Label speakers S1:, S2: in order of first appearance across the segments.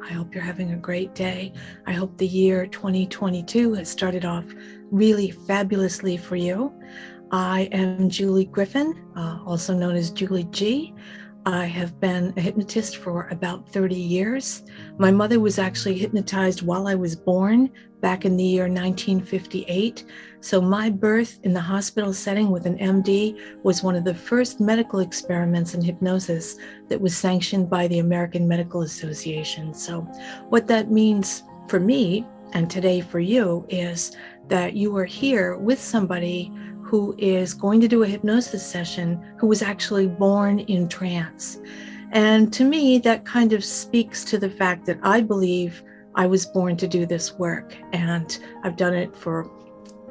S1: I hope you're having a great day. I hope the year 2022 has started off really fabulously for you. I am Julie Griffin, also known as Julie G. I have been a hypnotist for about 30 years. My mother was actually hypnotized while I was born back in the year 1958. So my birth in the hospital setting with an MD was one of the first medical experiments in hypnosis that was sanctioned by the American Medical Association. So what that means for me and today for you is that you are here with somebody who is going to do a hypnosis session who was actually born in trance. And to me, that kind of speaks to the fact that I believe I was born to do this work. And I've done it for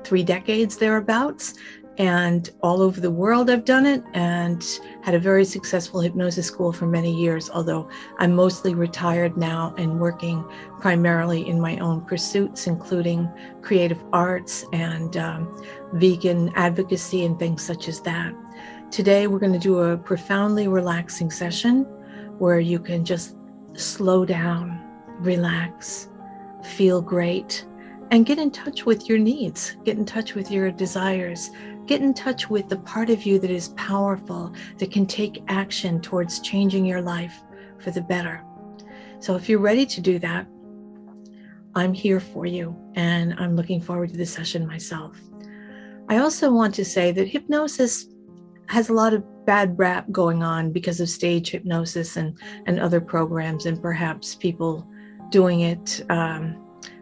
S1: 3 decades thereabouts. And all over the world I've done it and had a very successful hypnosis school for many years, although I'm mostly retired now and working primarily in my own pursuits, including creative arts and vegan advocacy and things such as that. Today, we're going to do a profoundly relaxing session where you can just slow down, relax, feel great, and get in touch with your needs, get in touch with your desires, get in touch with the part of you that is powerful, that can take action towards changing your life for the better. So if you're ready to do that, I'm here for you, and I'm looking forward to the session myself. I also want to say that hypnosis has a lot of bad rap going on because of stage hypnosis and other programs, and perhaps people doing it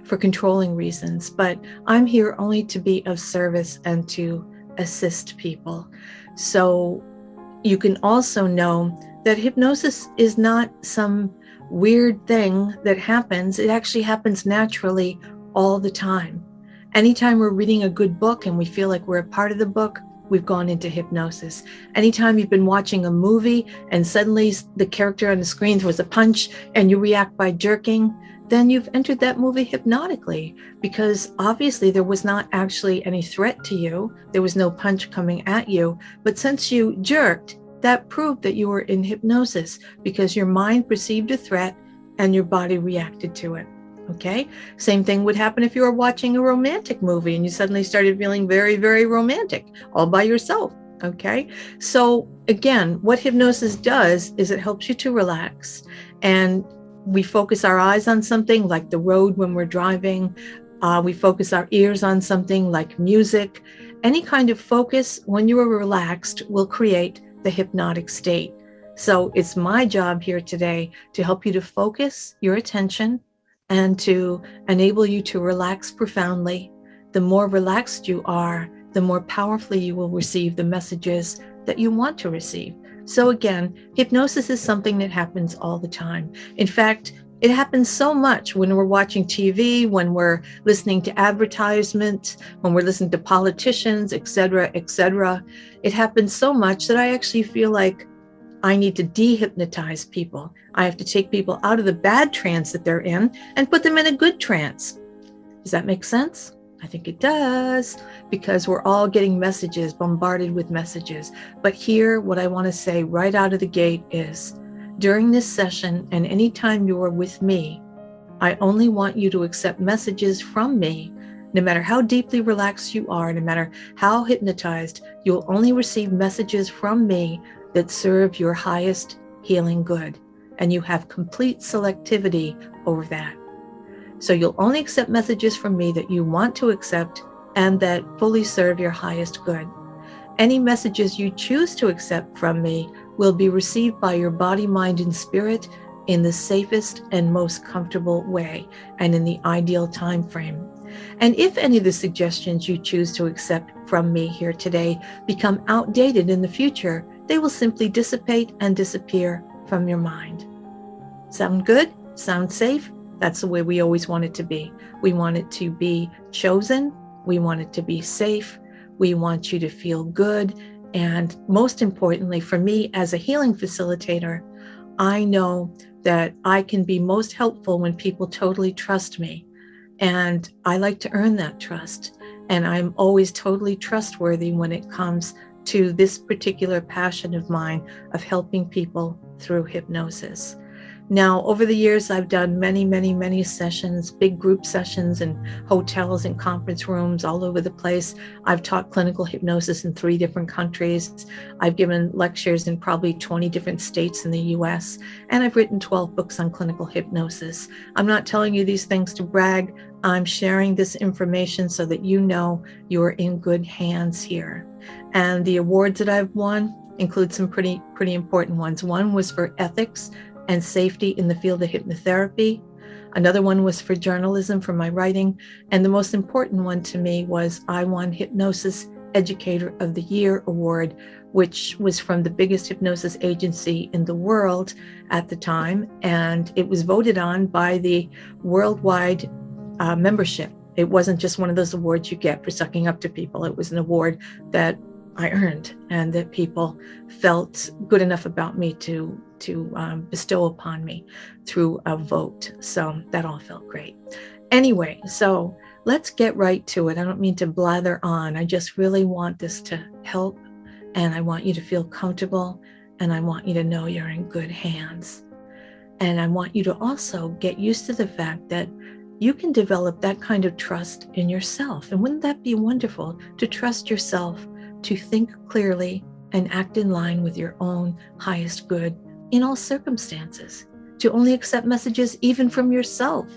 S1: for controlling reasons. But I'm here only to be of service and to assist people. So you can also know that hypnosis is not some weird thing that happens. It actually happens naturally all the time. Anytime we're reading a good book and we feel like we're a part of the book, we've gone into hypnosis. Anytime you've been watching a movie and suddenly the character on the screen throws a punch and you react by jerking, then you've entered that movie hypnotically, because obviously there was not actually any threat to you. There was no punch coming at you. But since you jerked, that proved that you were in hypnosis because your mind perceived a threat and your body reacted to it. Okay? Same thing would happen if you were watching a romantic movie and you suddenly started feeling very, very romantic all by yourself. Okay? So again, what hypnosis does is it helps you to relax, and we focus our eyes on something like the road when we're driving. We focus our ears on something like music. Any kind of focus when you are relaxed will create the hypnotic state. So it's my job here today to help you to focus your attention and to enable you to relax profoundly. The more relaxed you are, the more powerfully you will receive the messages that you want to receive. So again, hypnosis is something that happens all the time. In fact, it happens so much when we're watching TV, when we're listening to advertisements, when we're listening to politicians, et cetera, et cetera. It happens so much that I actually feel like I need to de-hypnotize people. I have to take people out of the bad trance that they're in and put them in a good trance. Does that make sense? I think it does, because we're all getting messages, bombarded with messages. But here, what I want to say right out of the gate is, during this session and anytime you are with me, I only want you to accept messages from me. No matter how deeply relaxed you are, no matter how hypnotized, you'll only receive messages from me that serve your highest healing good. And you have complete selectivity over that. So you'll only accept messages from me that you want to accept and that fully serve your highest good. Any messages you choose to accept from me will be received by your body, mind, and spirit in the safest and most comfortable way and in the ideal time frame. And if any of the suggestions you choose to accept from me here today become outdated in the future, they will simply dissipate and disappear from your mind. Sound good? Sound safe? That's the way we always want it to be. We want it to be chosen. We want it to be safe. We want you to feel good. And most importantly, for me as a healing facilitator, I know that I can be most helpful when people totally trust me. And I like to earn that trust. And I'm always totally trustworthy when it comes to this particular passion of mine of helping people through hypnosis. Now, over the years, I've done many, many, many sessions, big group sessions in hotels and conference rooms all over the place. I've taught clinical hypnosis in 3 different countries. I've given lectures in probably 20 different states in the US, and I've written 12 books on clinical hypnosis. I'm not telling you these things to brag. I'm sharing this information so that you know you're in good hands here. And the awards that I've won include some pretty important ones. One was for ethics and safety in the field of hypnotherapy. Another one was for journalism, for my writing. And the most important one to me was I won Hypnosis Educator of the Year Award, which was from the biggest hypnosis agency in the world at the time. And it was voted on by the worldwide membership. It wasn't just one of those awards you get for sucking up to people. It was an award that I earned and that people felt good enough about me to bestow upon me through a vote. So that all felt great. Anyway, so let's get right to it. I don't mean to blather on. I just really want this to help, and I want you to feel comfortable, and I want you to know you're in good hands. And I want you to also get used to the fact that you can develop that kind of trust in yourself. And wouldn't that be wonderful to trust yourself, to think clearly and act in line with your own highest good in all circumstances, to only accept messages even from yourself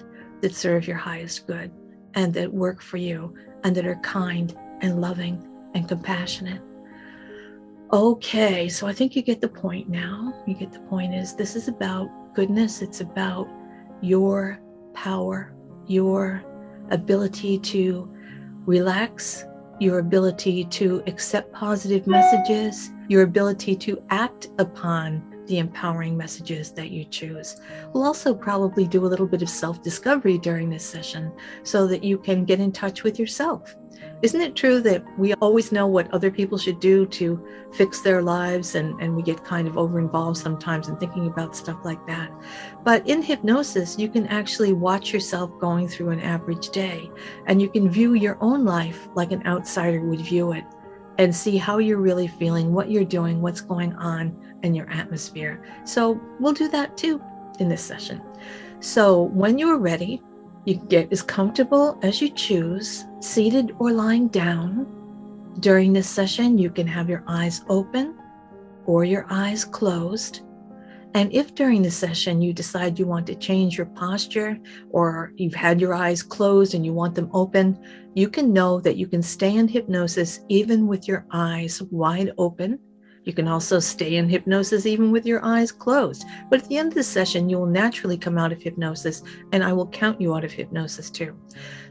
S1: that serve your highest good and that work for you and that are kind and loving and compassionate. Okay, so I think you get the point now. You get the point is this is about goodness. It's about your power, your ability to relax, your ability to accept positive messages, your ability to act upon the empowering messages that you choose. We'll also probably do a little bit of self-discovery during this session so that you can get in touch with yourself. Isn't it true that we always know what other people should do to fix their lives, and we get kind of over-involved sometimes in thinking about stuff like that? But in hypnosis, you can actually watch yourself going through an average day, and you can view your own life like an outsider would view it and see how you're really feeling, what you're doing, what's going on in your atmosphere. So we'll do that too in this session. So when you're ready, you can get as comfortable as you choose, seated or lying down. During this session, you can have your eyes open or your eyes closed. And if during the session you decide you want to change your posture, or you've had your eyes closed and you want them open, you can know that you can stay in hypnosis even with your eyes wide open. You can also stay in hypnosis even with your eyes closed. But at the end of the session, you will naturally come out of hypnosis, and I will count you out of hypnosis too.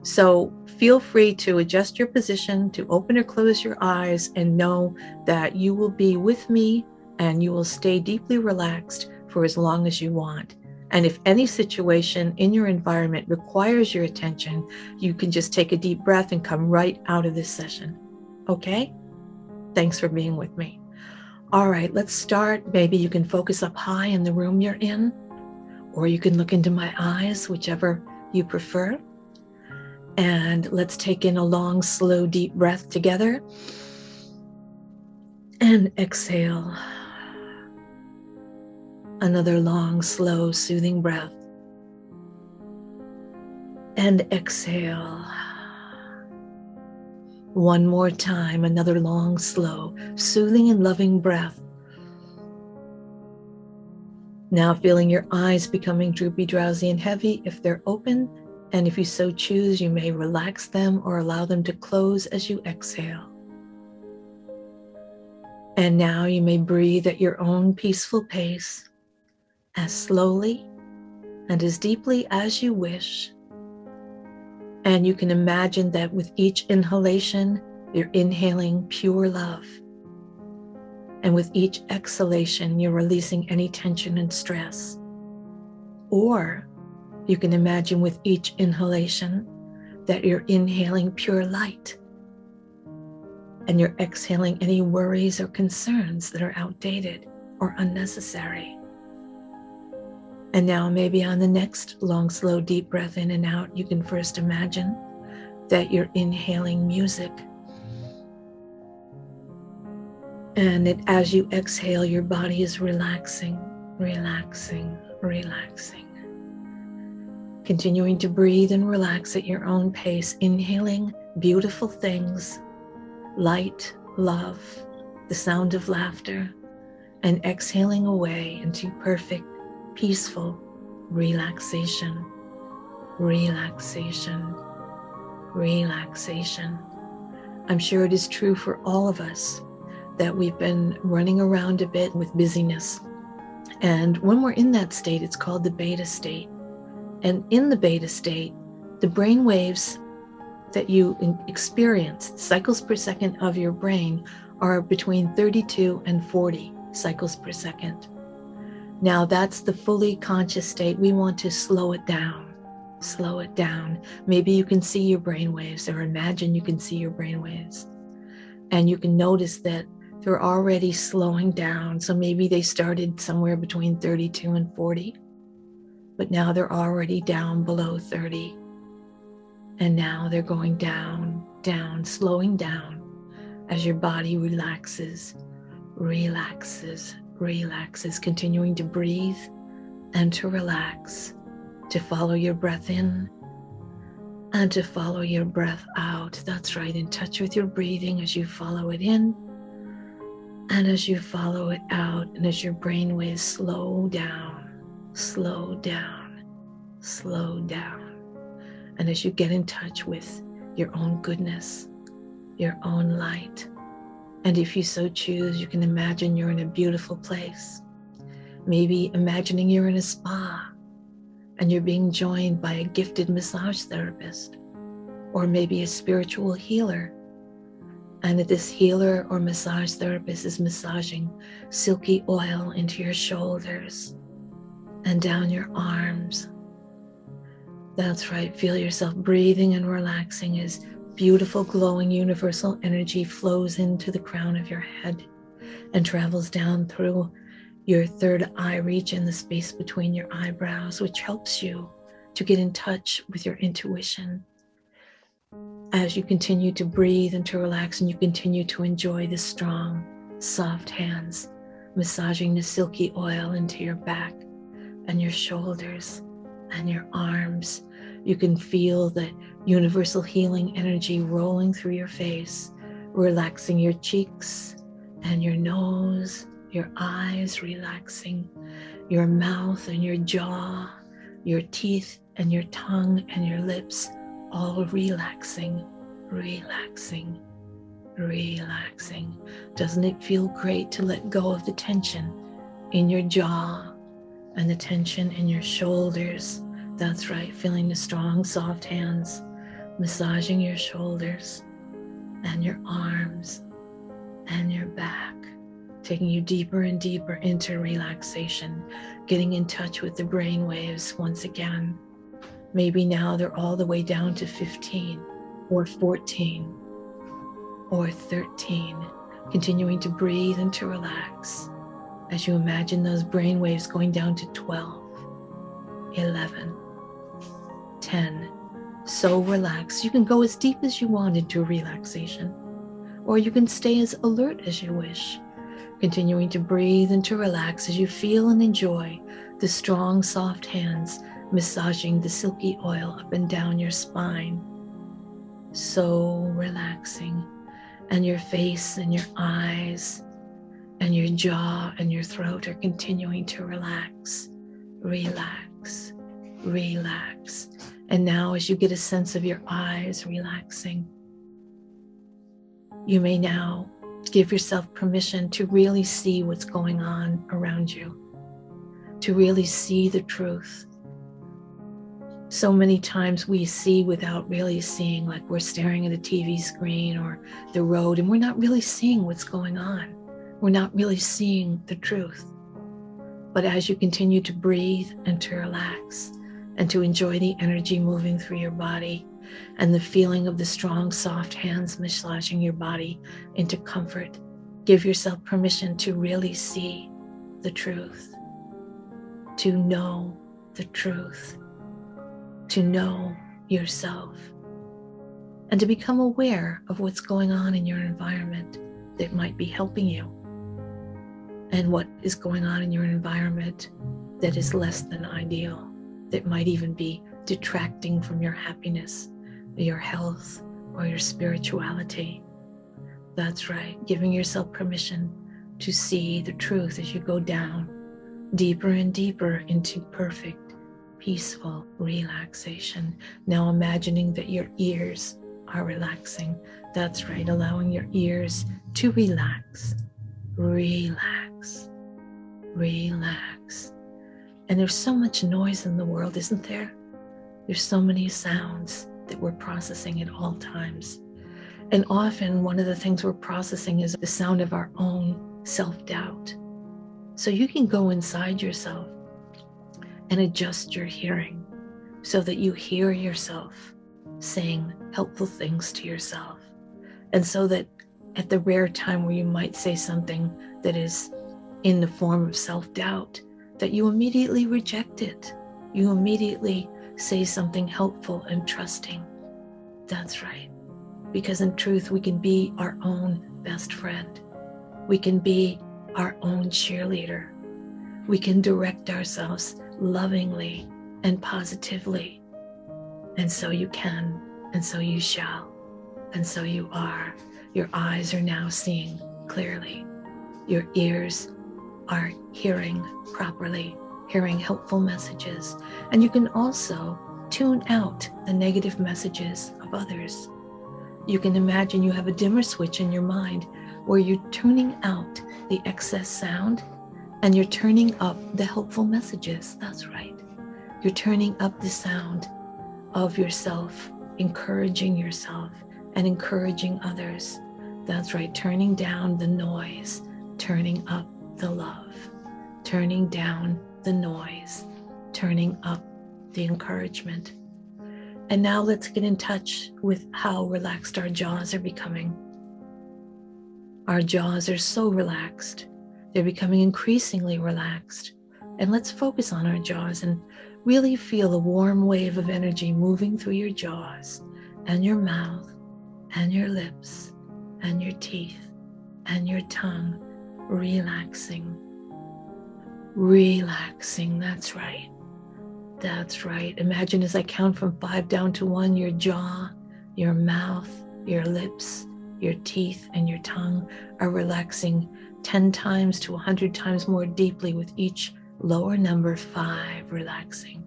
S1: So feel free to adjust your position, to open or close your eyes, and know that you will be with me and you will stay deeply relaxed for as long as you want. And if any situation in your environment requires your attention, you can just take a deep breath and come right out of this session. Okay? Thanks for being with me. All right, let's start. Maybe you can focus up high in the room you're in, or you can look into my eyes, whichever you prefer. And let's take in a long, slow, deep breath together. And exhale. Another long, slow, soothing breath. And exhale. One more time, another long, slow, soothing and loving breath. Now feeling your eyes becoming droopy, drowsy, and heavy if they're open. And if you so choose, you may relax them or allow them to close as you exhale. And now you may breathe at your own peaceful pace, as slowly and as deeply as you wish. And you can imagine that with each inhalation, you're inhaling pure love. And with each exhalation, you're releasing any tension and stress. Or you can imagine with each inhalation that you're inhaling pure light. And you're exhaling any worries or concerns that are outdated or unnecessary. And now maybe on the next long, slow, deep breath in and out, you can first imagine that you're inhaling music. And as you exhale, your body is relaxing, relaxing, relaxing. Continuing to breathe and relax at your own pace, inhaling beautiful things, light, love, the sound of laughter, and exhaling away into perfect, peaceful relaxation, relaxation, relaxation. I'm sure it is true for all of us that we've been running around a bit with busyness. And when we're in that state, it's called the beta state. And in the beta state, the brain waves that you experience, cycles per second of your brain, are between 32 and 40 cycles per second. Now that's the fully conscious state. We want to slow it down, slow it down. Maybe you can see your brain waves, or imagine you can see your brain waves. And you can notice that they're already slowing down. So maybe they started somewhere between 32 and 40, but now they're already down below 30. And now they're going down, down, slowing down as your body relaxes, relaxes, relaxes, continuing to breathe and to relax, to follow your breath in and to follow your breath out. That's right, in touch with your breathing as you follow it in and as you follow it out, and as your brain waves slow down, slow down, slow down. And as you get in touch with your own goodness, your own light. And if you so choose, you can imagine you're in a beautiful place. Maybe imagining you're in a spa and you're being joined by a gifted massage therapist, or maybe a spiritual healer. And that this healer or massage therapist is massaging silky oil into your shoulders and down your arms. That's right, feel yourself breathing and relaxing as beautiful glowing universal energy flows into the crown of your head and travels down through your third eye region, the space between your eyebrows, which helps you to get in touch with your intuition. As you continue to breathe and to relax, and you continue to enjoy the strong, soft hands massaging the silky oil into your back and your shoulders and your arms, you can feel the universal healing energy rolling through your face, relaxing your cheeks and your nose, your eyes relaxing, your mouth and your jaw, your teeth and your tongue and your lips, all relaxing, relaxing, relaxing. Doesn't it feel great to let go of the tension in your jaw and the tension in your shoulders? That's right, feeling the strong, soft hands massaging your shoulders and your arms and your back, taking you deeper and deeper into relaxation, getting in touch with the brain waves once again. Maybe now they're all the way down to 15 or 14 or 13, continuing to breathe and to relax as you imagine those brain waves going down to 12, 11, 10. So relaxed. You can go as deep as you want into relaxation, or you can stay as alert as you wish, continuing to breathe and to relax as you feel and enjoy the strong, soft hands massaging the silky oil up and down your spine. So relaxing. And your face and your eyes and your jaw and your throat are continuing to relax, relax, relax. And now as you get a sense of your eyes relaxing, you may now give yourself permission to really see what's going on around you, to really see the truth. So many times we see without really seeing, like we're staring at a TV screen or the road, and we're not really seeing what's going on. We're not really seeing the truth. But as you continue to breathe and to relax and to enjoy the energy moving through your body and the feeling of the strong, soft hands massaging your body into comfort, give yourself permission to really see the truth, to know the truth, to know yourself, and to become aware of what's going on in your environment that might be helping you, and what is going on in your environment that is less than ideal, that might even be detracting from your happiness, your health, or your spirituality. That's right, giving yourself permission to see the truth as you go down deeper and deeper into perfect, peaceful relaxation. Now imagining that your ears are relaxing. That's right, allowing your ears to relax, relax, relax. And there's so much noise in the world, isn't there? There's so many sounds that we're processing at all times. And often one of the things we're processing is the sound of our own self-doubt. So you can go inside yourself and adjust your hearing so that you hear yourself saying helpful things to yourself. And so that at the rare time where you might say something that is in the form of self-doubt, that you immediately reject it. You immediately say something helpful and trusting. That's right. Because in truth, we can be our own best friend. We can be our own cheerleader. We can direct ourselves lovingly and positively. And so you can, and so you shall, and so you are. Your eyes are now seeing clearly. Your ears are hearing properly, hearing helpful messages. And you can also tune out the negative messages of others. You can imagine you have a dimmer switch in your mind where you're tuning out the excess sound and you're turning up the helpful messages. That's right. You're turning up the sound of yourself, encouraging yourself and encouraging others. That's right. Turning down the noise, turning up the love, turning down the noise, turning up the encouragement. And now let's get in touch with how relaxed our jaws are becoming. Our jaws are so relaxed. They're becoming increasingly relaxed. And let's focus on our jaws and really feel a warm wave of energy moving through your jaws and your mouth and your lips and your teeth and your tongue, relaxing, relaxing. That's right. That's right. Imagine as I count from 5 down to 1, your jaw, your mouth, your lips, your teeth, and your tongue are relaxing 10 times to 100 times more deeply with each lower number. 5, relaxing.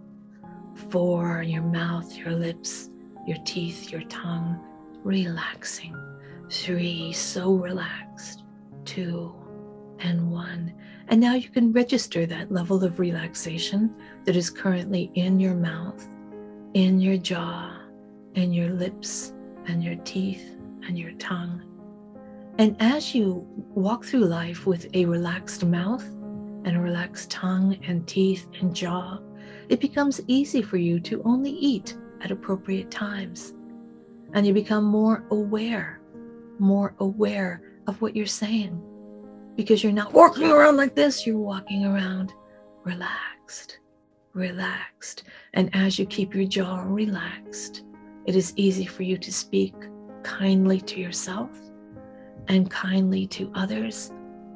S1: 4, your mouth, your lips, your teeth, your tongue, relaxing. 3, so relaxed. 2, and 1. And now you can register that level of relaxation that is currently in your mouth, in your jaw, in your lips, and your teeth, and your tongue. And as you walk through life with a relaxed mouth and a relaxed tongue and teeth and jaw, it becomes easy for you to only eat at appropriate times. And you become more aware of what you're saying. Because you're not walking around like this, you're walking around relaxed, relaxed. And as you keep your jaw relaxed, it is easy for you to speak kindly to yourself and kindly to others.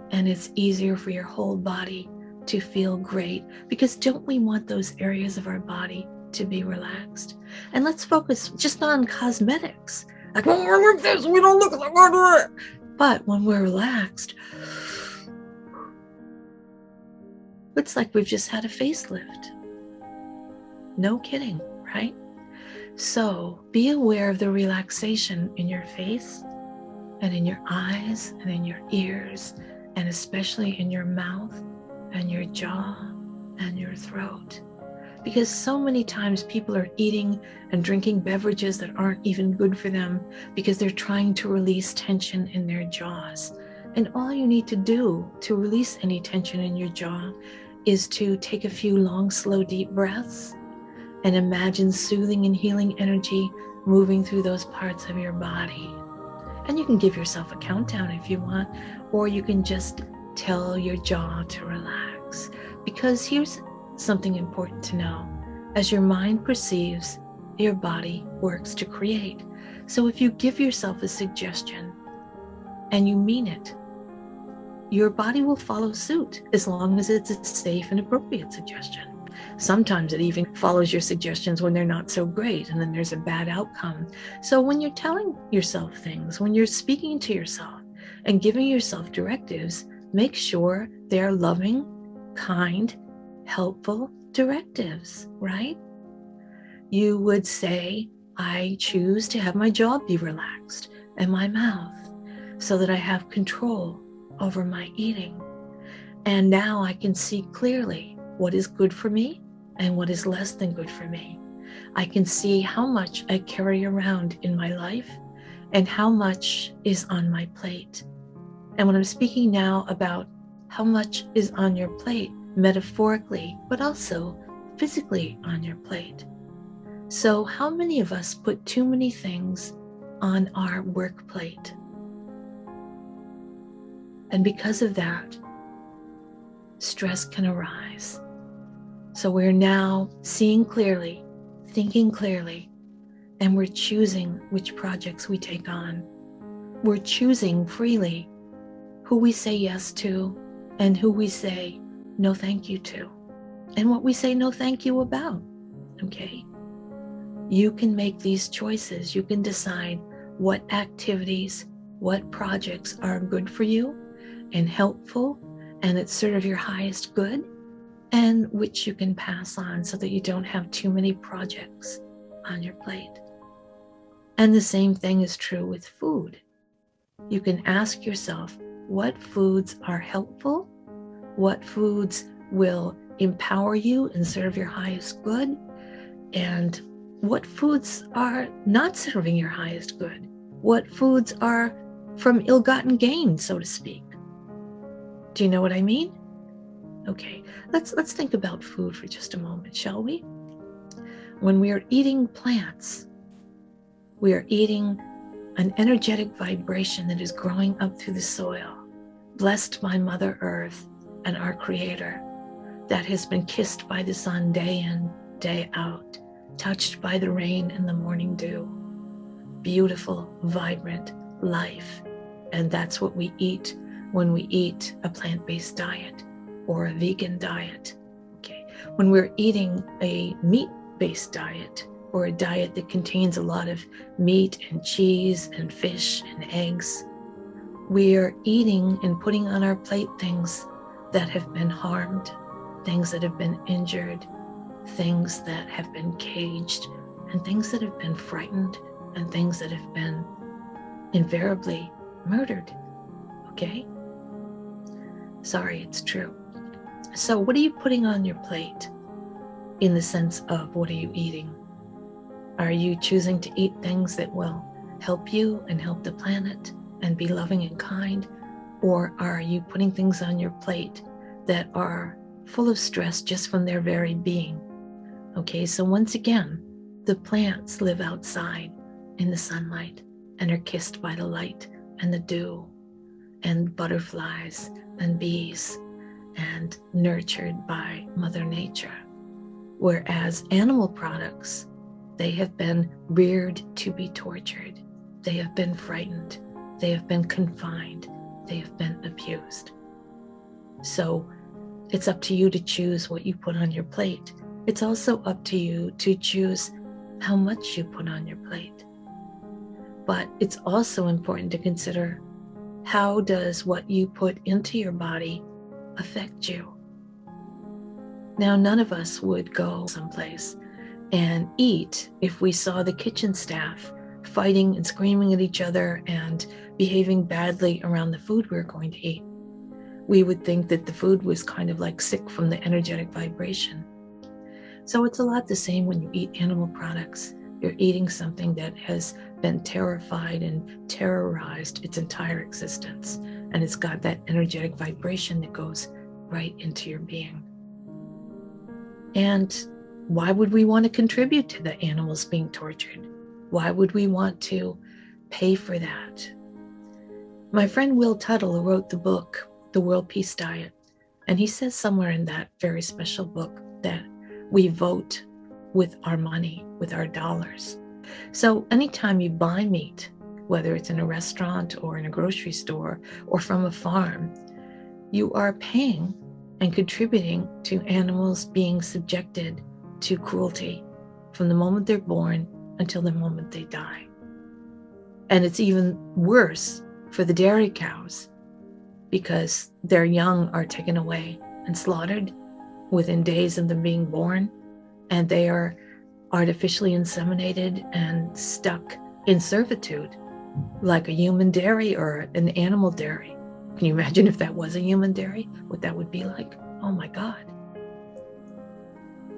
S1: And it's easier for your whole body to feel great, because don't we want those areas of our body to be relaxed? And let's focus just on cosmetics. Like when we're like this, we don't look like we're. But when we're relaxed, it's like we've just had a facelift. No kidding, right? So be aware of the relaxation in your face and in your eyes and in your ears, and especially in your mouth and your jaw and your throat. Because so many times people are eating and drinking beverages that aren't even good for them because they're trying to release tension in their jaws. And all you need to do to release any tension in your jaw is to take a few long, slow, deep breaths and imagine soothing and healing energy moving through those parts of your body. And you can give yourself a countdown if you want, or you can just tell your jaw to relax. Because here's something important to know. As your mind perceives, your body works to create. So if you give yourself a suggestion and you mean it, your body will follow suit as long as it's a safe and appropriate suggestion. Sometimes it even follows your suggestions when they're not so great, and then there's a bad outcome. So when you're telling yourself things, when you're speaking to yourself and giving yourself directives, make sure they're loving, kind, helpful directives, right? You would say, I choose to have my jaw be relaxed and my mouth so that I have control over my eating. And now I can see clearly what is good for me and what is less than good for me. I can see how much I carry around in my life and how much is on my plate. And when I'm speaking now about how much is on your plate, metaphorically, but also physically on your plate. So how many of us put too many things on our work plate? And because of that, stress can arise. So we're now seeing clearly, thinking clearly, and we're choosing which projects we take on. We're choosing freely who we say yes to and who we say no thank you to, and what we say no thank you about, okay? You can make these choices. You can decide what activities, what projects are good for you and helpful and that serve your highest good, and which you can pass on so that you don't have too many projects on your plate. And the same thing is true with food. You can ask yourself, what foods are helpful? What foods will empower you and serve your highest good? And what foods are not serving your highest good? What foods are from ill-gotten gain, so to speak? Do you know what I mean? Okay, let's think about food for just a moment, shall we? When we are eating plants, we are eating an energetic vibration that is growing up through the soil, blessed by Mother Earth and our Creator, that has been kissed by the sun day in, day out, touched by the rain and the morning dew. Beautiful, vibrant life. And that's what we eat when we eat a plant-based diet or a vegan diet. Okay. When we're eating a meat-based diet or a diet that contains a lot of meat and cheese and fish and eggs, we are eating and putting on our plate things that have been harmed, things that have been injured, things that have been caged, and things that have been frightened, and things that have been invariably murdered. Okay? Sorry, it's true. So what are you putting on your plate in the sense of what are you eating? Are you choosing to eat things that will help you and help the planet and be loving and kind? Or are you putting things on your plate that are full of stress just from their very being? Okay, so once again, the plants live outside in the sunlight and are kissed by the light and the dew and butterflies and bees and nurtured by Mother Nature. Whereas animal products, they have been reared to be tortured. They have been frightened. They have been confined. They have been abused. So it's up to you to choose what you put on your plate. It's also up to you to choose how much you put on your plate. But it's also important to consider, how does what you put into your body affect you? Now, none of us would go someplace and eat if we saw the kitchen staff fighting and screaming at each other and behaving badly around the food we were going to eat. We would think that the food was kind of like sick from the energetic vibration. So it's a lot the same when you eat animal products. You're eating something that has been terrified and terrorized its entire existence, and it's got that energetic vibration that goes right into your being. And why would we want to contribute to the animals being tortured? Why would we want to pay for that? My friend Will Tuttle wrote the book, The World Peace Diet, and he says somewhere in that very special book that we vote with our money, with our dollars. So anytime you buy meat, whether it's in a restaurant or in a grocery store or from a farm, you are paying and contributing to animals being subjected to cruelty from the moment they're born until the moment they die. And it's even worse for the dairy cows because their young are taken away and slaughtered within days of them being born, and they are artificially inseminated and stuck in servitude like a human dairy or an animal dairy. Can you imagine if that was a human dairy, what that would be like? Oh my God.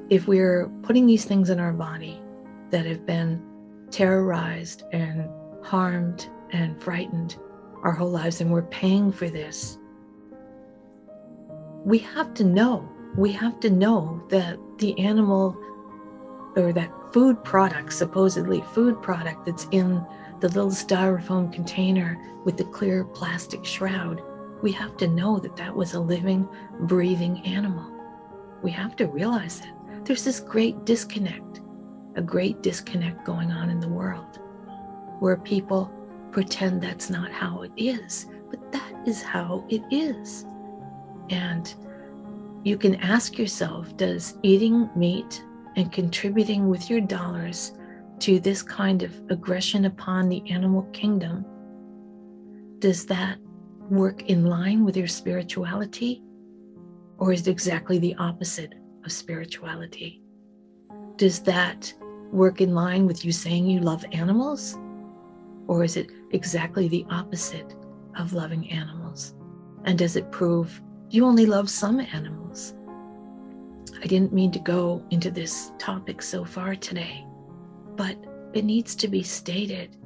S1: If we're putting these things in our body that have been terrorized and harmed and frightened our whole lives, and we're paying for this, we have to know that the animal, or that food product, supposedly food product that's in the little styrofoam container with the clear plastic shroud, we have to know that that was a living, breathing animal. We have to realize it. There's this great disconnect, a great disconnect going on in the world where people pretend that's not how it is, but that is how it is. And you can ask yourself, does eating meat and contributing with your dollars to this kind of aggression upon the animal kingdom, does that work in line with your spirituality? Or is it exactly the opposite of spirituality? Does that work in line with you saying you love animals? Or is it exactly the opposite of loving animals? And does it prove you only love some animals? I didn't mean to go into this topic so far today, but it needs to be stated.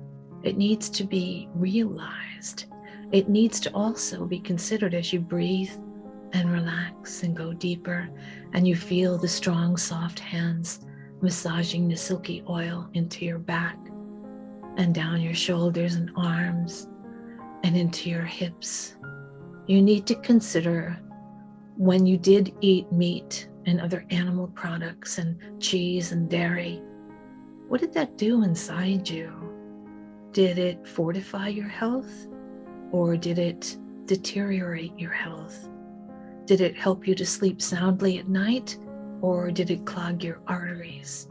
S1: It needs to be realized. It needs to also be considered as you breathe and relax and go deeper, and you feel the strong, soft hands massaging the silky oil into your back and down your shoulders and arms and into your hips. You need to consider, when you did eat meat and other animal products and cheese and dairy, what did that do inside you? Did it fortify your health, or did it deteriorate your health? Did it help you to sleep soundly at night, or did it clog your arteries?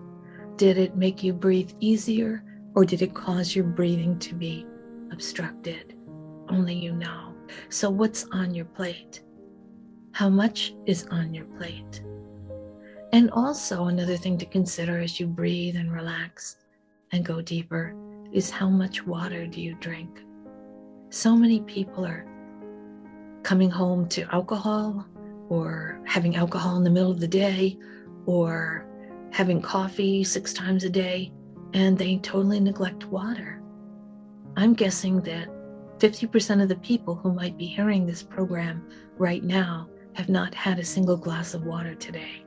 S1: Did it make you breathe easier, or did it cause your breathing to be obstructed? Only you know. So what's on your plate? How much is on your plate? And also another thing to consider as you breathe and relax and go deeper is, how much water do you drink? So many people are coming home to alcohol, or having alcohol in the middle of the day, or having coffee 6 times a day, and they totally neglect water. I'm guessing that 50% of the people who might be hearing this program right now have not had a single glass of water today,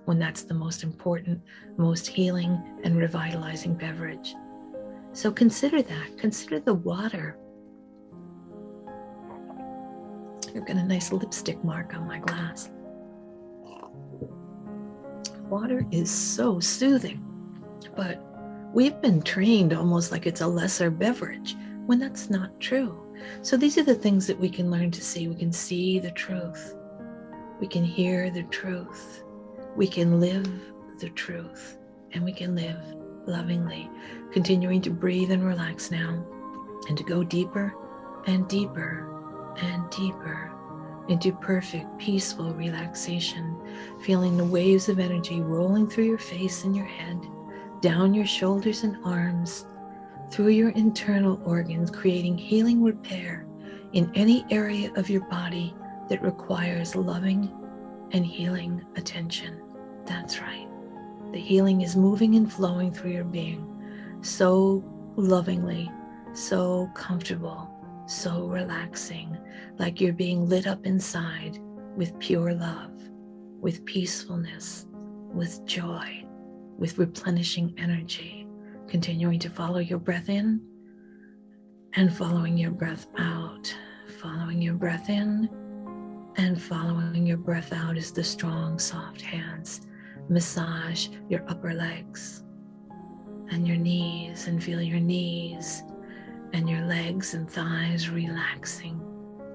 S1: when that's the most important, most healing and revitalizing beverage. So consider that. Consider the water. I've got a nice lipstick mark on my glass. Water is so soothing, but we've been trained almost like it's a lesser beverage, when that's not true. So these are the things that we can learn to see. We can see the truth. We can hear the truth. We can live the truth, and we can live lovingly, continuing to breathe and relax now, and to go deeper and deeper and deeper into perfect, peaceful relaxation, feeling the waves of energy rolling through your face and your head, down your shoulders and arms, through your internal organs, creating healing repair in any area of your body that requires loving and healing attention. That's right. The healing is moving and flowing through your being so lovingly, so comfortable, so relaxing, like you're being lit up inside with pure love, with peacefulness, with joy, with replenishing energy, continuing to follow your breath in and following your breath out, following your breath in and following your breath out as the strong, soft hands massage your upper legs and your knees, and feel your knees and your legs and thighs relaxing,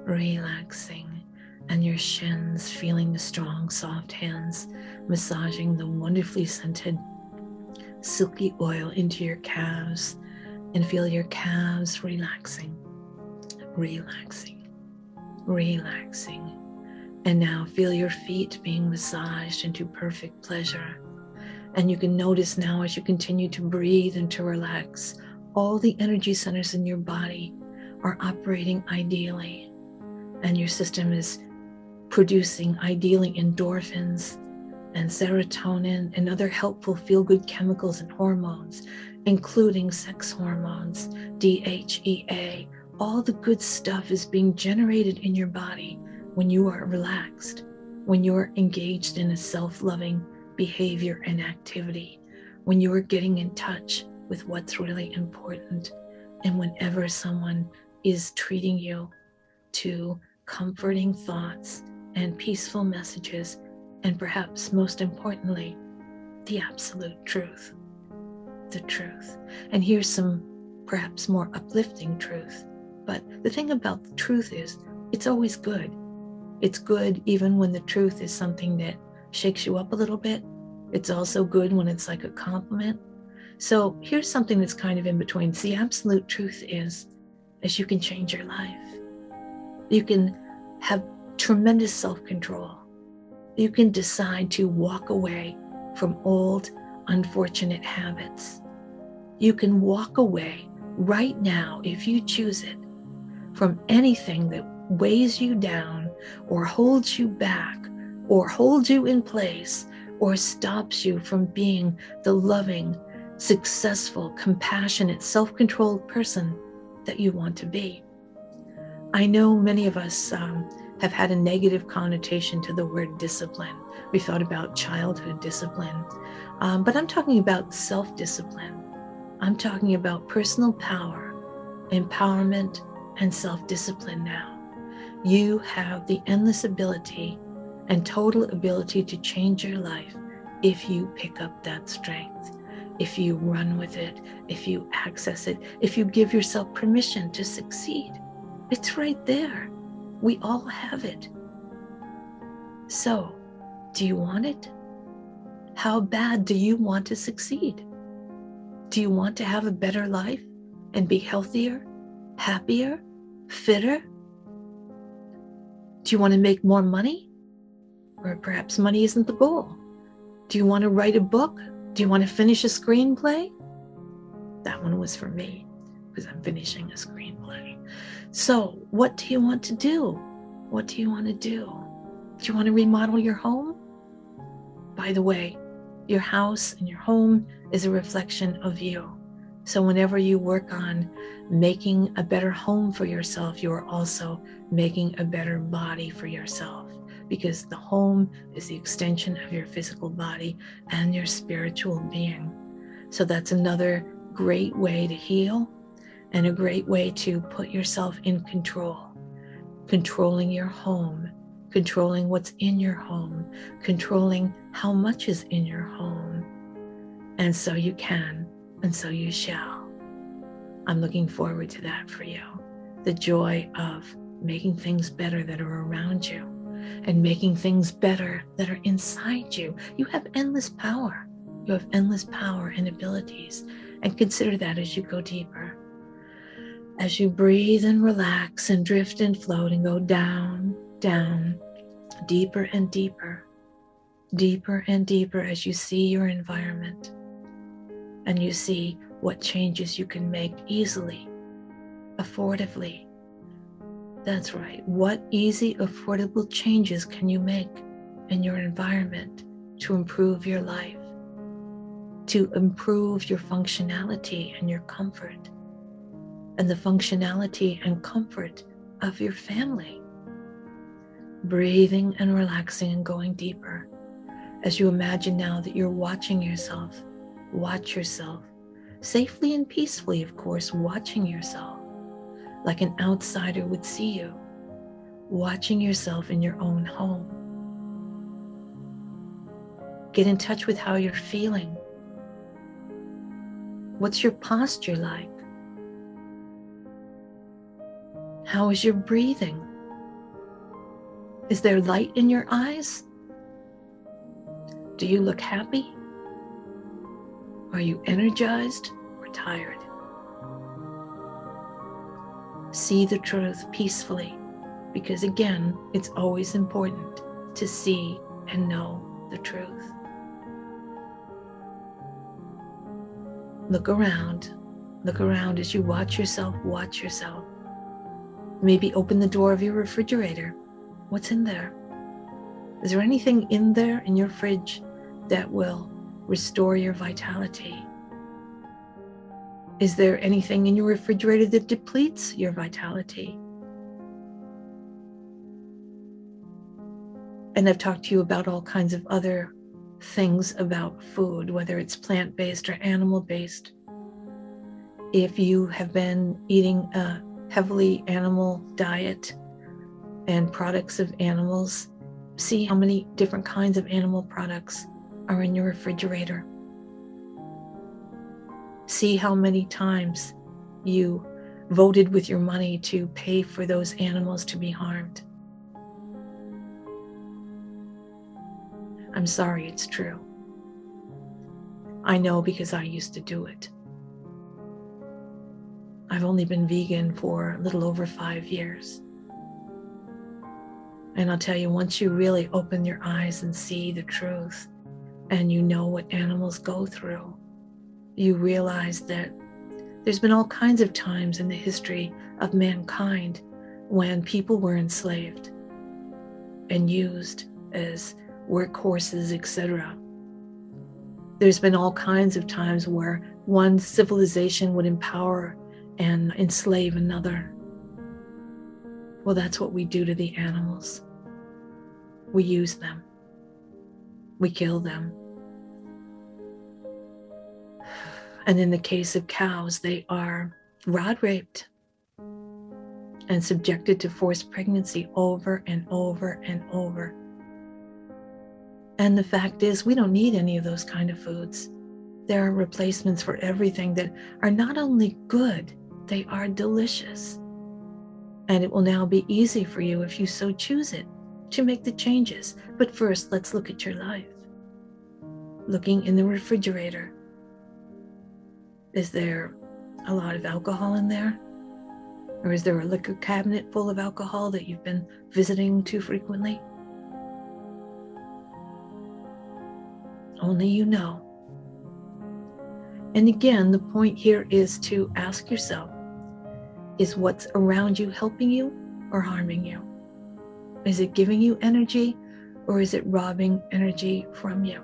S1: relaxing, and your shins, feeling the strong, soft hands massaging the wonderfully scented silky oil into your calves, and feel your calves relaxing, relaxing, relaxing. And now feel your feet being massaged into perfect pleasure. And you can notice now, as you continue to breathe and to relax, all the energy centers in your body are operating ideally, and your system is producing ideally endorphins and serotonin and other helpful feel-good chemicals and hormones, including sex hormones, DHEA. All the good stuff is being generated in your body when you are relaxed, when you're engaged in a self-loving behavior and activity, when you are getting in touch with what's really important, and whenever someone is treating you to comforting thoughts and peaceful messages, and perhaps most importantly, the absolute truth, the truth. And here's some perhaps more uplifting truth. But the thing about the truth is, it's always good. It's good even when the truth is something that shakes you up a little bit. It's also good when it's like a compliment. So here's something that's kind of in between. The absolute truth is you can change your life. You can have tremendous self-control. You can decide to walk away from old, unfortunate habits. You can walk away right now, if you choose it, from anything that weighs you down or holds you back or holds you in place or stops you from being the loving, successful, compassionate, self-controlled person that you want to be. I know many of us have had a negative connotation to the word discipline. We thought about childhood discipline, but I'm talking about self-discipline. I'm talking about personal power, empowerment, and self-discipline now. You have the endless ability and total ability to change your life if you pick up that strength, if you run with it, if you access it, if you give yourself permission to succeed. It's right there. We all have it. So, do you want it? How bad do you want to succeed? Do you want to have a better life and be healthier, happier, fitter? Do you want to make more money? Or perhaps money isn't the goal. Do you want to write a book? Do you want to finish a screenplay? That one was for me, because I'm finishing a screenplay. So, what do you want to do? What do you want to do? Do you want to remodel your home? By the way, your house and your home is a reflection of you. So whenever you work on making a better home for yourself, you are also making a better body for yourself, because the home is the extension of your physical body and your spiritual being. So that's another great way to heal and a great way to put yourself in control, controlling your home, controlling what's in your home, controlling how much is in your home. And so you can, and so you shall. I'm looking forward to that for you. The joy of making things better that are around you and making things better that are inside you. You have endless power. You have endless power and abilities. And consider that as you go deeper. As you breathe and relax and drift and float and go down, down, deeper and deeper, deeper and deeper, as you see your environment and you see what changes you can make easily, affordably. That's right. What easy, affordable changes can you make in your environment to improve your life, to improve your functionality and your comfort, and the functionality and comfort of your family? Breathing and relaxing and going deeper as you imagine now that you're watching yourself. Watch yourself, safely and peacefully, of course, watching yourself like an outsider would see you, watching yourself in your own home. Get in touch with how you're feeling. What's your posture like? How is your breathing? Is there light in your eyes? Do you look happy? Are you energized or tired? See the truth peacefully, because again, it's always important to see and know the truth. Look around as you watch yourself. Maybe open the door of your refrigerator. What's in there? Is there anything in there in your fridge that will restore your vitality? Is there anything in your refrigerator that depletes your vitality? And I've talked to you about all kinds of other things about food, whether it's plant-based or animal-based. If you have been eating a heavily animal diet and products of animals, see how many different kinds of animal products are in your refrigerator. See how many times you voted with your money to pay for those animals to be harmed. I'm sorry, it's true. I know, because I used to do it. I've only been vegan for a little over 5 years. And I'll tell you, once you really open your eyes and see the truth, and you know what animals go through, you realize that there's been all kinds of times in the history of mankind when people were enslaved and used as workhorses, etc. There's been all kinds of times where one civilization would empower and enslave another. Well, that's what we do to the animals. We use them. We kill them. And in the case of cows, they are rod raped and subjected to forced pregnancy over and over and over. And the fact is, we don't need any of those kind of foods. There are replacements for everything that are not only good, they are delicious. And it will now be easy for you, if you so choose it, to make the changes. But first, let's look at your life. Looking in the refrigerator. Is there a lot of alcohol in there? Or is there a liquor cabinet full of alcohol that you've been visiting too frequently? Only you know. And again, the point here is to ask yourself, is what's around you helping you or harming you? Is it giving you energy, or is it robbing energy from you?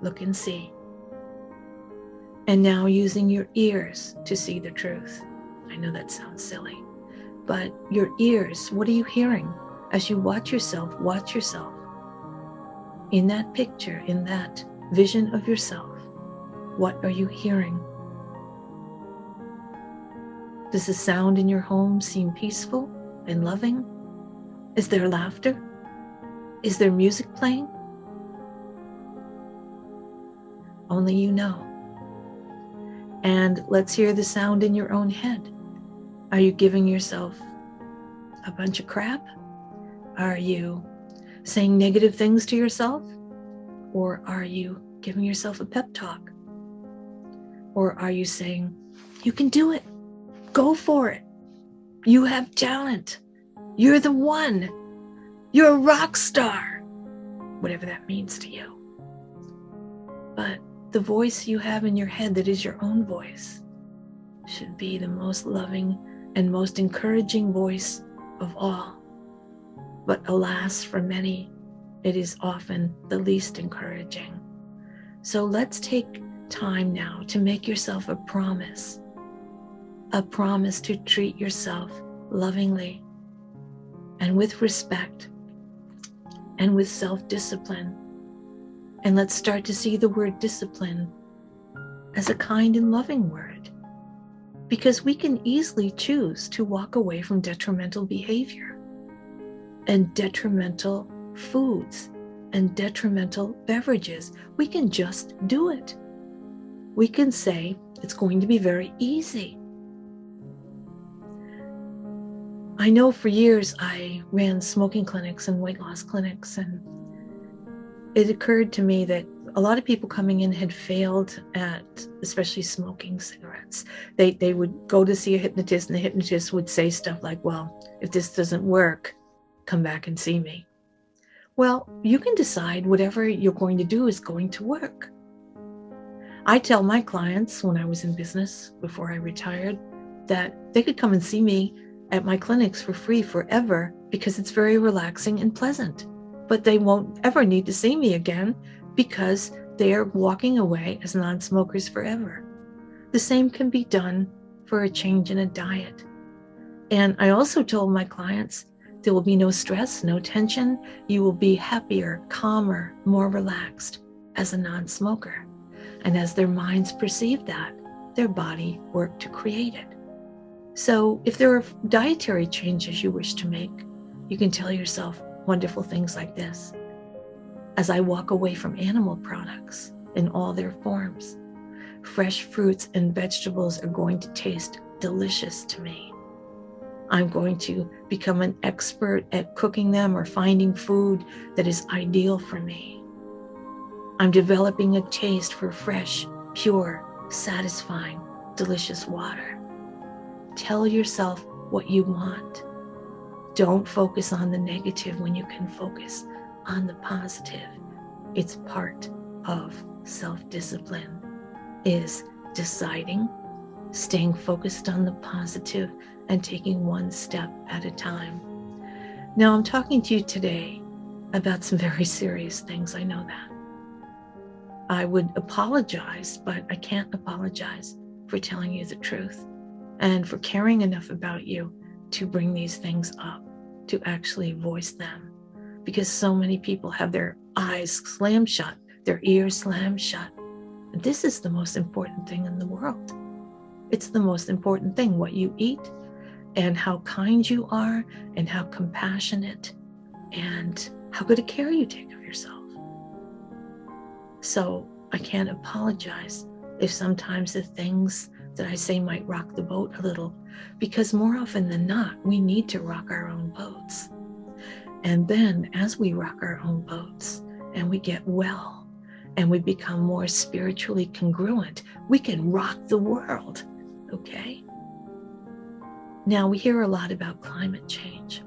S1: Look and see. And now using your ears to see the truth. I know that sounds silly, but your ears, what are you hearing? As you watch yourself in that picture, in that vision of yourself, what are you hearing? Does the sound in your home seem peaceful and loving? Is there laughter? Is there music playing? Only you know. And let's hear the sound in your own head. Are you giving yourself a bunch of crap? Are you saying negative things to yourself? Or are you giving yourself a pep talk? Or are you saying, you can do it, go for it, you have talent, you're the one, you're a rock star, whatever that means to you. But the voice you have in your head that is your own voice should be the most loving and most encouraging voice of all. But alas, for many, it is often the least encouraging. So let's take time now to make yourself a promise to treat yourself lovingly and with respect and with self-discipline. And let's start to see the word discipline as a kind and loving word, because we can easily choose to walk away from detrimental behavior and detrimental foods and detrimental beverages. We can just do it. We can say it's going to be very easy. I know for years I ran smoking clinics and weight loss clinics, and it occurred to me that a lot of people coming in had failed at especially smoking cigarettes. They would go to see a hypnotist, and the hypnotist would say stuff like, well, if this doesn't work, come back and see me. Well, you can decide whatever you're going to do is going to work. I tell my clients when I was in business before I retired that they could come and see me at my clinics for free forever because it's very relaxing and pleasant. But they won't ever need to see me again because they are walking away as non-smokers forever. The same can be done for a change in a diet. And I also told my clients there will be no stress, no tension. You will be happier, calmer, more relaxed as a non-smoker. And as their minds perceive that, their body worked to create it. So if there are dietary changes you wish to make, you can tell yourself wonderful things like this. As I walk away from animal products in all their forms, fresh fruits and vegetables are going to taste delicious to me. I'm going to become an expert at cooking them or finding food that is ideal for me. I'm developing a taste for fresh, pure, satisfying, delicious water. Tell yourself what you want. Don't focus on the negative when you can focus on the positive. It's part of self-discipline, is deciding, staying focused on the positive, and taking one step at a time. Now, I'm talking to you today about some very serious things. I know that. I would apologize, but I can't apologize for telling you the truth and for caring enough about you to bring these things up, to actually voice them. Because so many people have their eyes slammed shut, their ears slammed shut. And this is the most important thing in the world. It's the most important thing, what you eat and how kind you are and how compassionate and how good a care you take of yourself. So I can't apologize if sometimes the things that I say might rock the boat a little, because more often than not, we need to rock our own boats. And then as we rock our own boats and we get well and we become more spiritually congruent, we can rock the world, okay? Now, we hear a lot about climate change.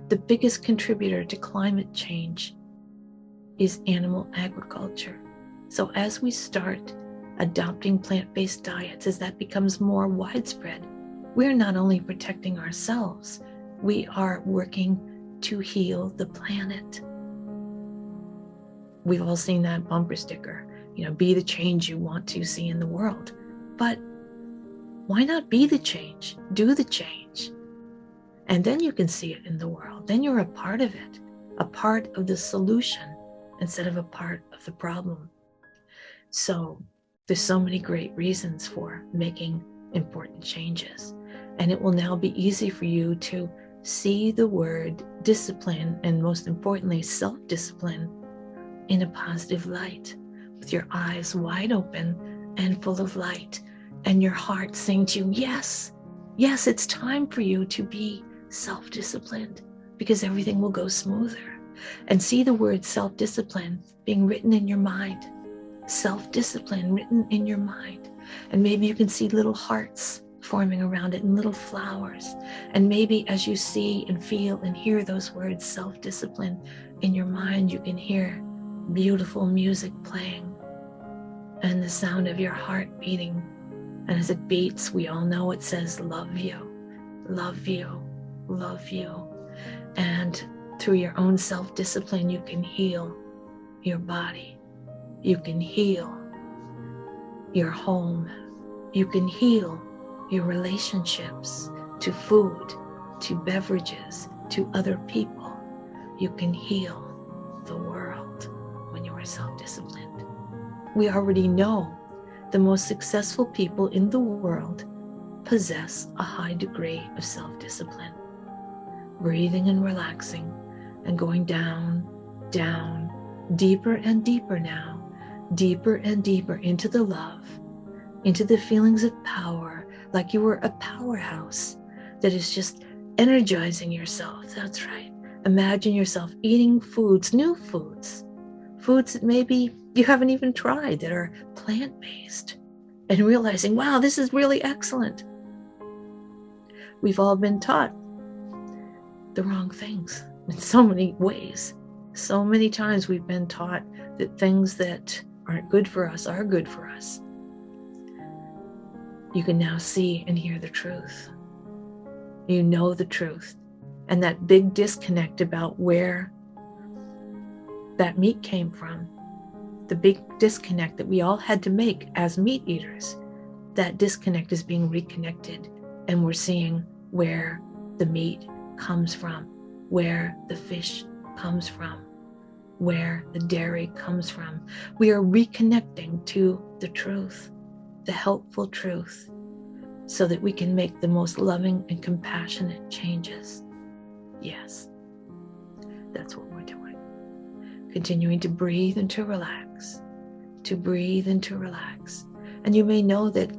S1: The biggest contributor to climate change is animal agriculture. So as we start adopting plant-based diets, as that becomes more widespread, we're not only protecting ourselves, we are working to heal the planet. We've all seen that bumper sticker, be the change you want to see in the world. But why not be the change? Do the change. And then you can see it in the world. Then you're a part of it, a part of the solution instead of a part of the problem. So there's so many great reasons for making important changes. And it will now be easy for you to see the word discipline, and most importantly, self-discipline, in a positive light, with your eyes wide open and full of light, and your heart saying to you, yes, it's time for you to be self-disciplined, because everything will go smoother. And see the word self-discipline being written in your mind, self-discipline written in your mind. And maybe you can see little hearts forming around it and little flowers. And maybe as you see and feel and hear those words, self-discipline, in your mind, you can hear beautiful music playing and the sound of your heart beating. And as it beats, we all know it says, love you, love you, love you. And through your own self-discipline, you can heal your body. You can heal your home. You can heal your relationships to food, to beverages, to other people. You can heal the world when you are self-disciplined. We already know the most successful people in the world possess a high degree of self-discipline. Breathing and relaxing and going down, down, deeper and deeper now, deeper and deeper into the love, into the feelings of power, like you were a powerhouse, that is just energizing yourself. That's right. Imagine yourself eating foods, new foods that maybe you haven't even tried, that are plant-based, and realizing, wow, this is really excellent. We've all been taught the wrong things in so many ways. So many times we've been taught that things that aren't good for us are good for us. You can now see and hear the truth. You know the truth. And that big disconnect about where that meat came from, the big disconnect that we all had to make as meat eaters, that disconnect is being reconnected, and we're seeing where the meat comes from, where the fish comes from, where the dairy comes from. We are reconnecting to the truth, the helpful truth, so that we can make the most loving and compassionate changes. Yes, that's what we're doing. Continuing to breathe and to relax, to breathe and to relax. And you may know that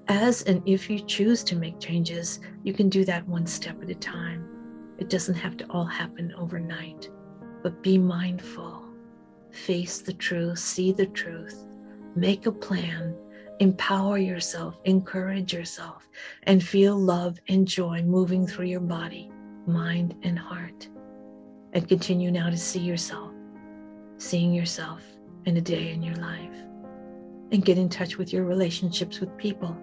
S1: as and if you choose to make changes, you can do that one step at a time. It doesn't have to all happen overnight, but be mindful, face the truth, see the truth, make a plan, empower yourself, encourage yourself, and feel love and joy moving through your body, mind, and heart. And continue now to see yourself, seeing yourself in a day in your life, and get in touch with your relationships with people.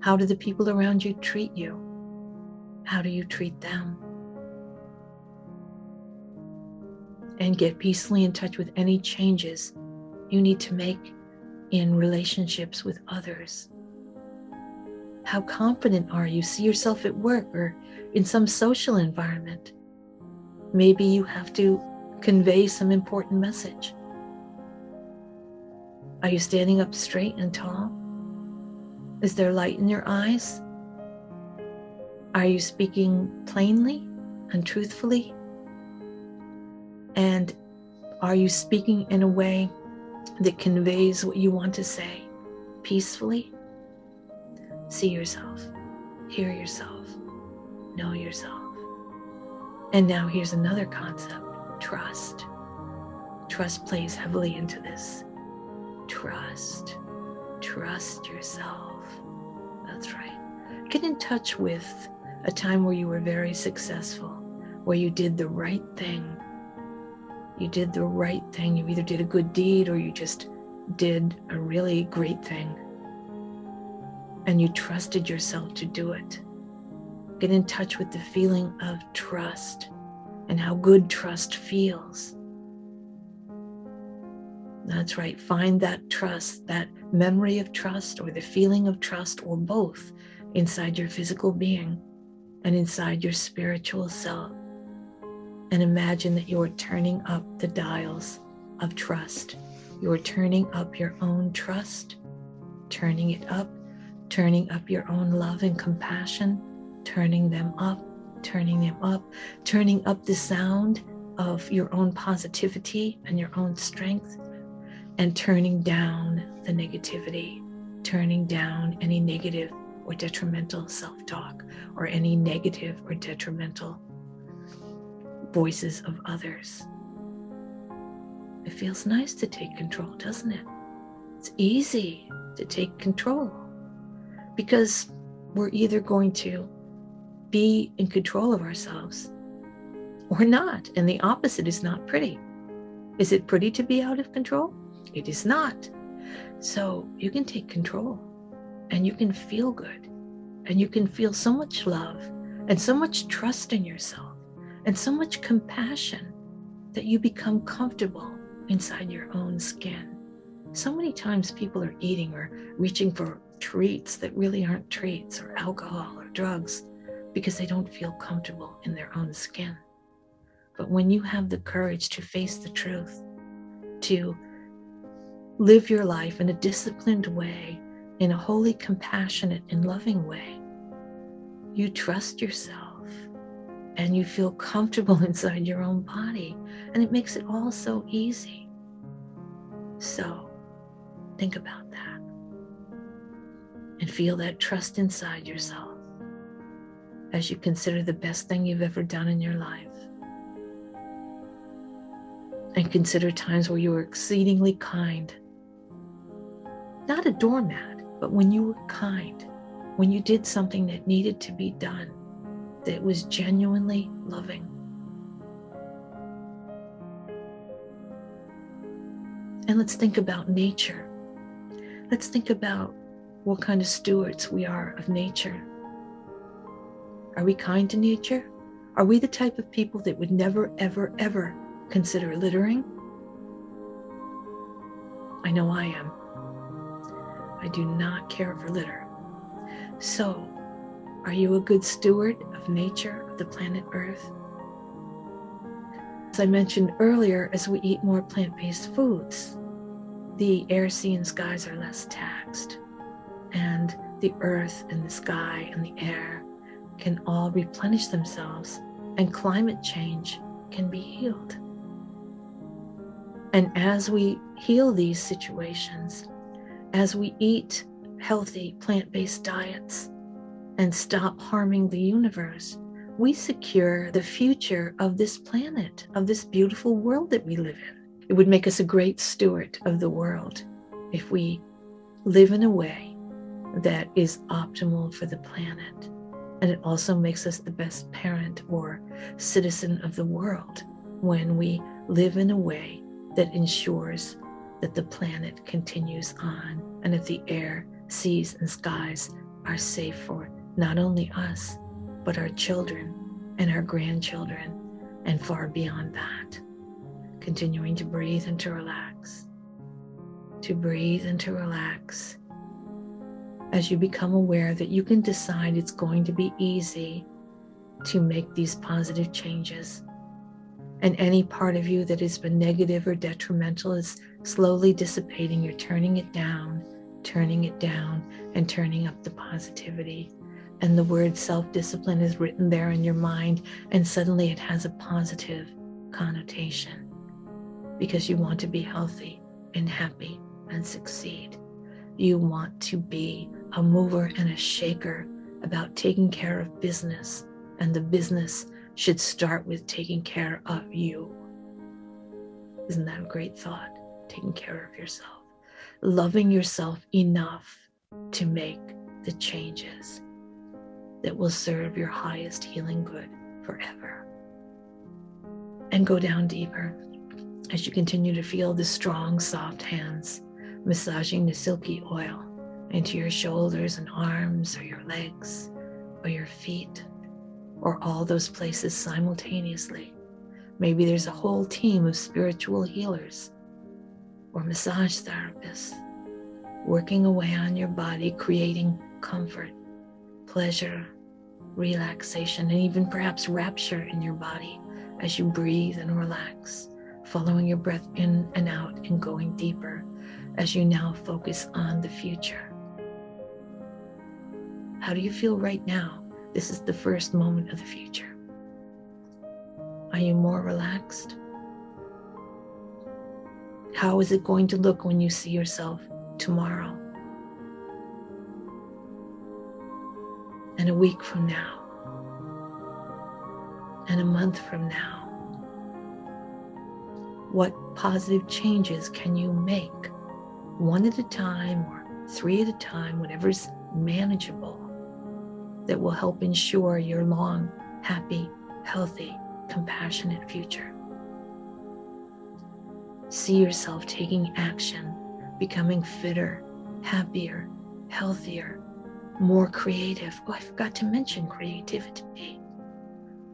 S1: How do the people around you treat you? How do you treat them? And get peacefully in touch with any changes you need to make in relationships with others. How confident are you? See yourself at work or in some social environment. Maybe you have to convey some important message. Are you standing up straight and tall? Is there light in your eyes? Are you speaking plainly and truthfully? And are you speaking in a way that conveys what you want to say peacefully? See yourself, hear yourself, know yourself. And now here's another concept, trust. Trust plays heavily into this. Trust yourself. That's right. Get in touch with a time where you were very successful, where you did the right thing. You did the right thing. You either did a good deed or you just did a really great thing. And you trusted yourself to do it. Get in touch with the feeling of trust and how good trust feels. That's right. Find that trust, that memory of trust or the feeling of trust or both inside your physical being and inside your spiritual self. And imagine that you are turning up the dials of trust. You are turning up your own trust, turning it up, turning up your own love and compassion, turning them up, turning up the sound of your own positivity and your own strength, and turning down the negativity, turning down any negative or detrimental self-talk or any negative or detrimental voices of others. It feels nice to take control, doesn't it? It's easy to take control because we're either going to be in control of ourselves or not, and the opposite is not pretty. Is it pretty to be out of control? It is not. So you can take control and you can feel good and you can feel so much love and so much trust in yourself and so much compassion that you become comfortable inside your own skin. So many times people are eating or reaching for treats that really aren't treats, or alcohol or drugs, because they don't feel comfortable in their own skin. But when you have the courage to face the truth, to live your life in a disciplined way, in a wholly compassionate and loving way, you trust yourself and you feel comfortable inside your own body, and it makes it all so easy. So think about that And feel that trust inside yourself as you consider the best thing you've ever done in your life. And consider times where you were exceedingly kind. Not a doormat, but when you were kind, when you did something that needed to be done, that was genuinely loving. And let's think about nature. Let's think about what kind of stewards we are of nature. Are we kind to nature? Are we the type of people that would never, ever, ever consider littering? I know I am. I do not care for litter. So, are you a good steward of nature, of the planet Earth? As I mentioned earlier, as we eat more plant-based foods, the air, sea, and skies are less taxed. And the earth and the sky and the air can all replenish themselves, and climate change can be healed. And as we heal these situations, as we eat healthy plant-based diets and stop harming the universe, we secure the future of this planet, of this beautiful world that we live in. It would make us a great steward of the world if we live in a way that is optimal for the planet. And it also makes us the best parent or citizen of the world when we live in a way that ensures that the planet continues on and that the air, seas, and skies are safe for not only us, but our children and our grandchildren and far beyond that. Continuing to breathe and to relax. To breathe and to relax as you become aware that you can decide it's going to be easy to make these positive changes. And any part of you that has been negative or detrimental is slowly dissipating. You're turning it down, and turning up the positivity. And the word self-discipline is written there in your mind, and suddenly it has a positive connotation because you want to be healthy and happy and succeed. You want to be a mover and a shaker about taking care of business, and the business should start with taking care of you. Isn't that a great thought? Taking care of yourself. Loving yourself enough to make the changes that will serve your highest healing good forever. And go down deeper as you continue to feel the strong, soft hands massaging the silky oil into your shoulders and arms, or your legs, or your feet, or all those places simultaneously. Maybe there's a whole team of spiritual healers or massage therapists working away on your body, creating comfort, pleasure, relaxation, and even perhaps rapture in your body as you breathe and relax, following your breath in and out and going deeper as you now focus on the future. How do you feel right now? This is the first moment of the future. Are you more relaxed? How is it going to look when you see yourself tomorrow? And a week from now? And a month from now? What positive changes can you make, one at a time or three at a time, whatever's manageable, that will help ensure your long, happy, healthy, compassionate future? See yourself taking action, becoming fitter, happier, healthier, more creative. Oh, I forgot to mention creativity.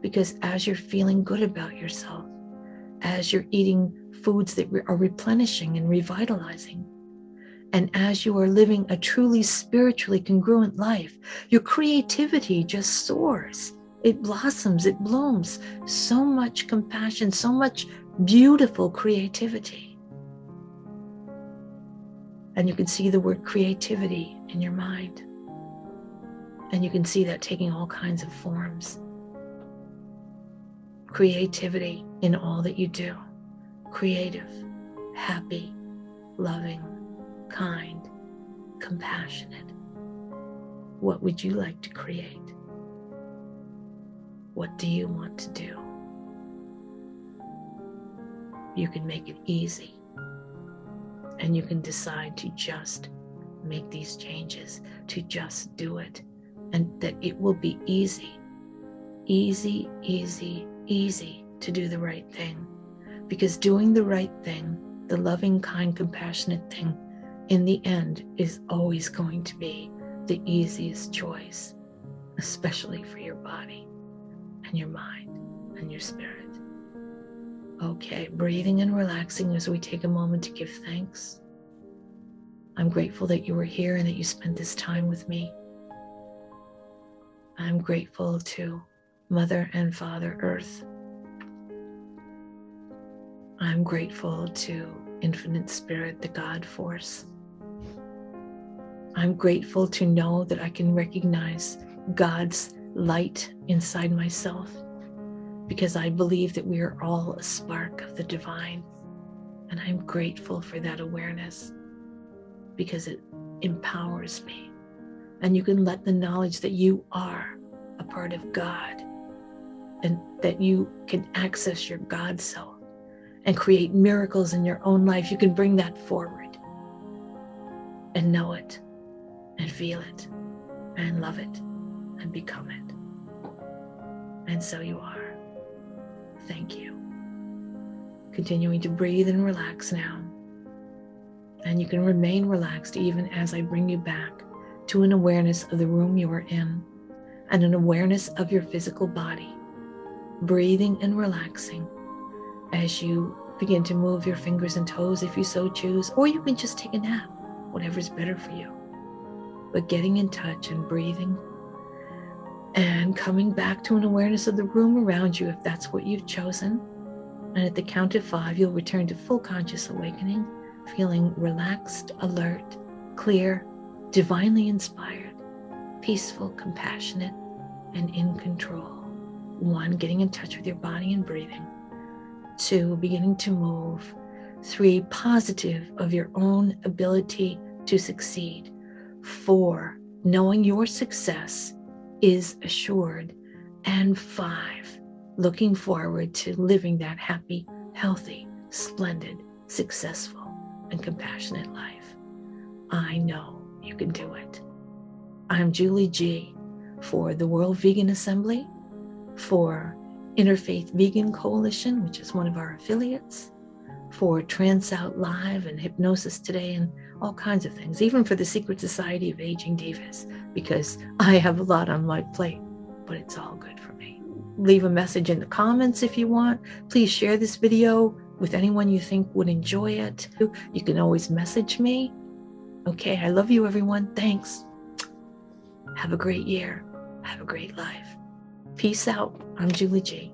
S1: Because as you're feeling good about yourself, as you're eating foods that are replenishing and revitalizing, and as you are living a truly spiritually congruent life, your creativity just soars. It blossoms, it blooms. So much compassion, so much beautiful creativity. And you can see the word creativity in your mind. And you can see that taking all kinds of forms. Creativity in all that you do. Creative, happy, loving, kind, compassionate, What would you like to create? What do you want to do? You can make it easy, and you can decide to just make these changes, to just do it, and that it will be easy, easy, easy, easy to do the right thing. Because doing the right thing, the loving, kind, compassionate thing, in the end is always going to be the easiest choice, especially for your body and your mind and your spirit. Okay, breathing and relaxing as we take a moment to give thanks. I'm grateful that you were here and that you spent this time with me. I'm grateful to Mother and Father Earth. I'm grateful to Infinite Spirit, the God Force. I'm grateful to know that I can recognize God's light inside myself, because I believe that we are all a spark of the divine. And I'm grateful for that awareness because it empowers me. And you can let the knowledge that you are a part of God and that you can access your God self and create miracles in your own life. You can bring that forward and know it and feel it and love it and become it. And so you are. Thank you. Continuing to breathe and relax now. And you can remain relaxed even as I bring you back to an awareness of the room you are in and an awareness of your physical body. Breathing and relaxing as you begin to move your fingers and toes if you so choose, or you can just take a nap, whatever's better for you. But getting in touch and breathing and coming back to an awareness of the room around you if that's what you've chosen. And at the count of 5, you'll return to full conscious awakening, feeling relaxed, alert, clear, divinely inspired, peaceful, compassionate, and in control. 1, getting in touch with your body and breathing. 2, beginning to move. 3, positive of your own ability to succeed. 4, knowing your success is assured. And 5, looking forward to living that happy, healthy, splendid, successful, and compassionate life. I know you can do it. I'm Julie G. for the World Vegan Assembly, for Interfaith Vegan Coalition, which is one of our affiliates, for Trance Out Live and Hypnosis Today and all kinds of things, even for the Secret Society of Aging Divas, because I have a lot on my plate, but it's all good for me. Leave a message in the comments if you want. Please share this video with anyone you think would enjoy it. You can always message me. Okay, I love you, everyone. Thanks. Have a great year. Have a great life. Peace out. I'm Julie G.